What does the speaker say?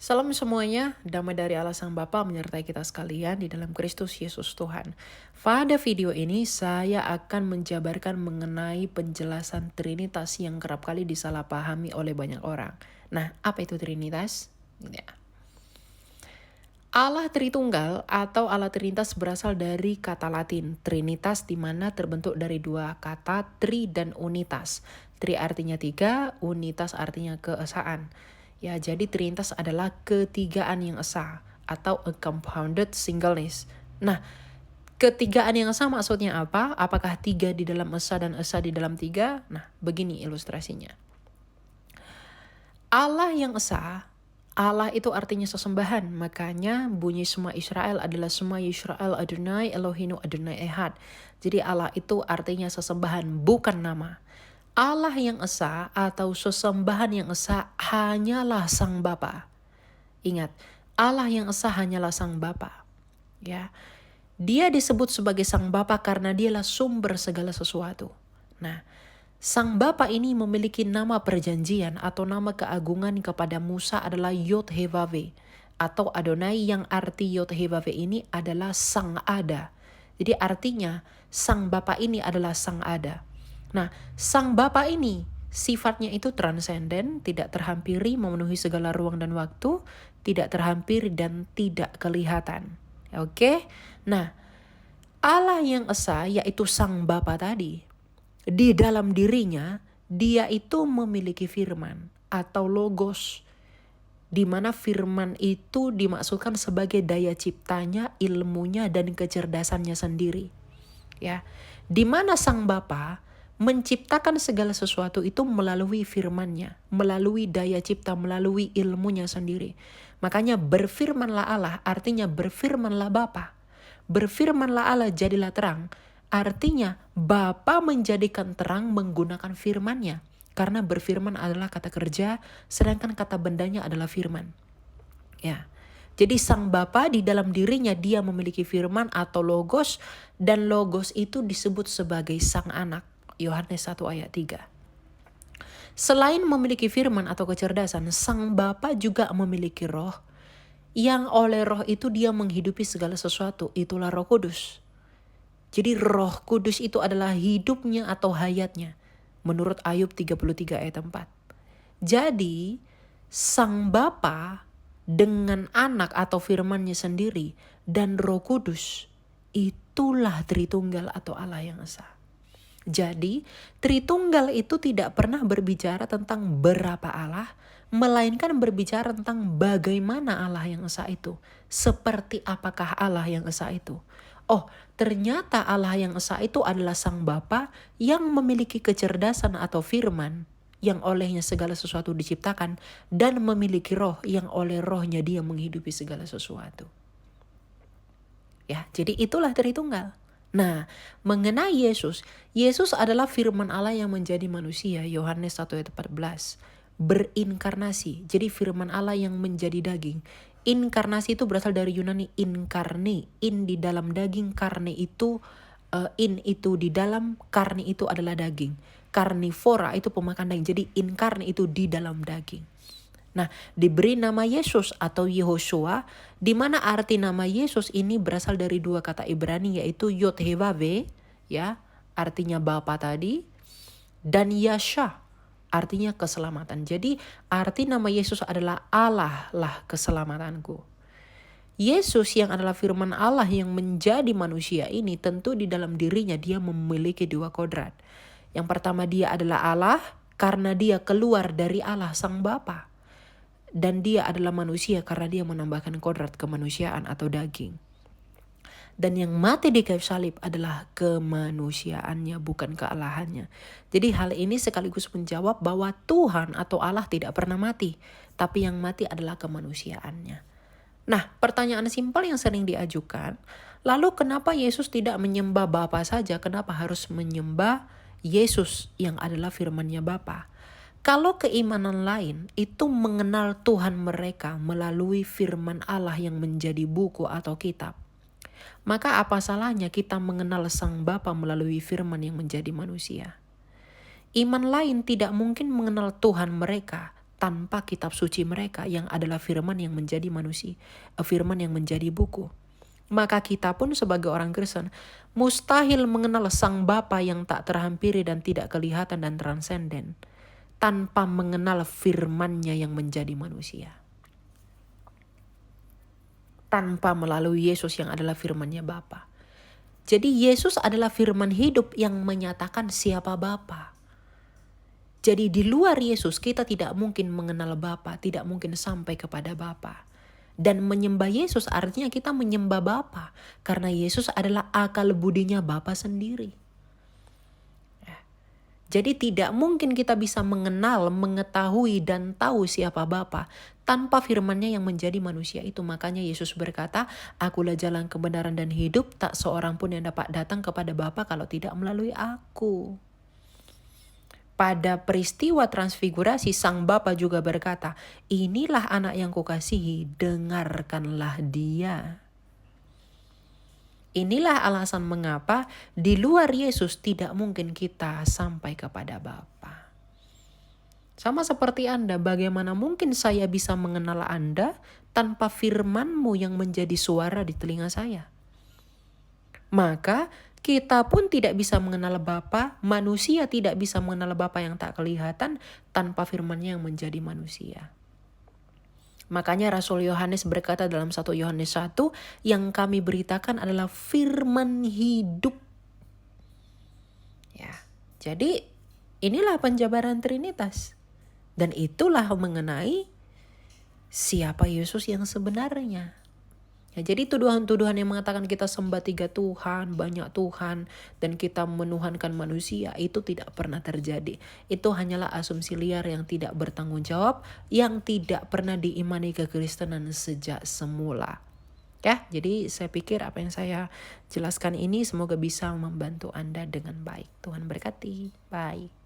Salam semuanya, damai dari Allah Sang Bapa menyertai kita sekalian di dalam Kristus Yesus Tuhan. Pada video ini saya akan menjabarkan mengenai penjelasan Trinitas yang kerap kali disalahpahami oleh banyak orang. Nah, apa itu Trinitas? Ya. Allah Tritunggal atau Allah Trinitas berasal dari kata Latin Trinitas, di mana terbentuk dari dua kata tri dan unitas. Tri artinya tiga, unitas artinya keesaan. Ya, jadi Trinitas adalah ketigaan yang esa atau a compounded singleness. Nah, ketigaan yang esa maksudnya apa? Apakah tiga di dalam esa dan esa di dalam tiga? Nah, begini ilustrasinya. Allah yang esa, Allah itu artinya sesembahan. Makanya bunyi semua Israel adalah semua Yisrael Adonai Elohinu Adonai Ehad. Jadi Allah itu artinya sesembahan, bukan nama. Allah yang esa atau sesembahan yang esa hanyalah Sang Bapa. Ingat, Allah yang esa hanyalah Sang Bapa. Ya. Dia disebut sebagai Sang Bapa karena dialah sumber segala sesuatu. Nah, Sang Bapa ini memiliki nama perjanjian atau nama keagungan kepada Musa adalah Yod-Heh-Vaveh atau Adonai, yang arti Yod-Heh-Vaveh ini adalah Sang Ada. Jadi artinya Sang Bapa ini adalah Sang Ada. Nah, Sang Bapa ini sifatnya itu transenden, tidak terhampiri, memenuhi segala ruang dan waktu, tidak terhampiri dan tidak kelihatan. Oke? Nah, Allah yang esa yaitu Sang Bapa tadi, di dalam dirinya dia itu memiliki firman atau logos, di mana firman itu dimaksudkan sebagai daya ciptanya, ilmunya, dan kecerdasannya sendiri. Ya, di mana Sang Bapa menciptakan segala sesuatu itu melalui firman-Nya, melalui daya cipta, melalui ilmunya sendiri. Makanya berfirmanlah Allah artinya berfirmanlah Bapa. Berfirmanlah Allah jadilah terang, artinya Bapa menjadikan terang menggunakan firman-Nya. Karena berfirman adalah kata kerja, sedangkan kata bendanya adalah firman. Ya. Jadi Sang Bapa di dalam dirinya dia memiliki firman atau logos, dan logos itu disebut sebagai Sang Anak. Yohanes 1 ayat 3. Selain memiliki firman atau kecerdasan, Sang Bapa juga memiliki roh, yang oleh roh itu dia menghidupi segala sesuatu, itulah Roh Kudus. Jadi Roh Kudus itu adalah hidupnya atau hayatnya, menurut Ayub 33 ayat 4. Jadi Sang Bapa dengan anak atau firman-Nya sendiri dan Roh Kudus, itulah Tritunggal atau Allah yang esa. Jadi Tritunggal itu tidak pernah berbicara tentang berapa Allah, melainkan berbicara tentang bagaimana Allah yang esa itu. Seperti apakah Allah yang esa itu. Oh, ternyata Allah yang esa itu adalah Sang Bapa yang memiliki kecerdasan atau firman, yang olehnya segala sesuatu diciptakan, dan memiliki roh yang oleh rohnya dia menghidupi segala sesuatu. Ya, jadi itulah Tritunggal. Nah, mengenai Yesus, Yesus adalah firman Allah yang menjadi manusia, Yohanes 1 ayat 14. Berinkarnasi, jadi firman Allah yang menjadi daging. Inkarnasi itu berasal dari Yunani inkarne, in di dalam daging, karne itu in itu di dalam, karne itu adalah daging. Karnivora itu pemakan daging, jadi inkarne itu di dalam daging. Nah, diberi nama Yesus atau Yehoshua, di mana arti nama Yesus ini berasal dari dua kata Ibrani, yaitu Yod-Heh-Vaveh, ya, artinya Bapa tadi, dan Yasha, artinya keselamatan. Jadi arti nama Yesus adalah Allah lah keselamatanku. Yesus yang adalah firman Allah yang menjadi manusia ini, tentu di dalam dirinya dia memiliki dua kodrat. Yang pertama, dia adalah Allah karena dia keluar dari Allah Sang Bapa. Dan dia adalah manusia karena dia menambahkan kodrat kemanusiaan atau daging. Dan yang mati di kayu salib adalah kemanusiaannya, bukan kealahannya. Jadi hal ini sekaligus menjawab bahwa Tuhan atau Allah tidak pernah mati, tapi yang mati adalah kemanusiaannya. Nah, pertanyaan simpel yang sering diajukan, lalu kenapa Yesus tidak menyembah Bapa saja? Kenapa harus menyembah Yesus yang adalah firman-Nya Bapa? Kalau keimanan lain itu mengenal Tuhan mereka melalui firman Allah yang menjadi buku atau kitab, maka apa salahnya kita mengenal Sang Bapa melalui firman yang menjadi manusia? Iman lain tidak mungkin mengenal Tuhan mereka tanpa kitab suci mereka yang adalah firman yang menjadi manusia, firman yang menjadi buku. Maka kita pun sebagai orang Kristen mustahil mengenal Sang Bapa yang tak terhampiri dan tidak kelihatan dan transenden tanpa mengenal firman-Nya yang menjadi manusia. Tanpa melalui Yesus yang adalah firman-Nya Bapa. Jadi Yesus adalah firman hidup yang menyatakan siapa Bapa. Jadi di luar Yesus kita tidak mungkin mengenal Bapa, tidak mungkin sampai kepada Bapa. Dan menyembah Yesus artinya kita menyembah Bapa, karena Yesus adalah akal budinya Bapa sendiri. Jadi tidak mungkin kita bisa mengenal, mengetahui dan tahu siapa Bapa tanpa firman-Nya yang menjadi manusia itu. Makanya Yesus berkata, "Akulah jalan kebenaran dan hidup, tak seorang pun yang dapat datang kepada Bapa kalau tidak melalui Aku." Pada peristiwa transfigurasi, Sang Bapa juga berkata, "Inilah anak yang kukasihi, dengarkanlah dia." Inilah alasan mengapa di luar Yesus tidak mungkin kita sampai kepada Bapa. Sama seperti Anda, bagaimana mungkin saya bisa mengenal Anda tanpa firman-Mu yang menjadi suara di telinga saya? Maka kita pun tidak bisa mengenal Bapa, manusia tidak bisa mengenal Bapa yang tak kelihatan tanpa firman-Nya yang menjadi manusia. Makanya Rasul Yohanes berkata dalam 1 Yohanes 1, yang kami beritakan adalah firman hidup. Ya, jadi inilah penjabaran Trinitas. Dan itulah mengenai siapa Yesus yang sebenarnya. Ya, jadi tuduhan-tuduhan yang mengatakan kita sembah 3 Tuhan, banyak Tuhan, dan kita menuhankan manusia, itu tidak pernah terjadi. Itu hanyalah asumsi liar yang tidak bertanggung jawab, yang tidak pernah diimani kekristenan sejak semula. Ya, jadi saya pikir apa yang saya jelaskan ini semoga bisa membantu Anda dengan baik. Tuhan berkati. Bye.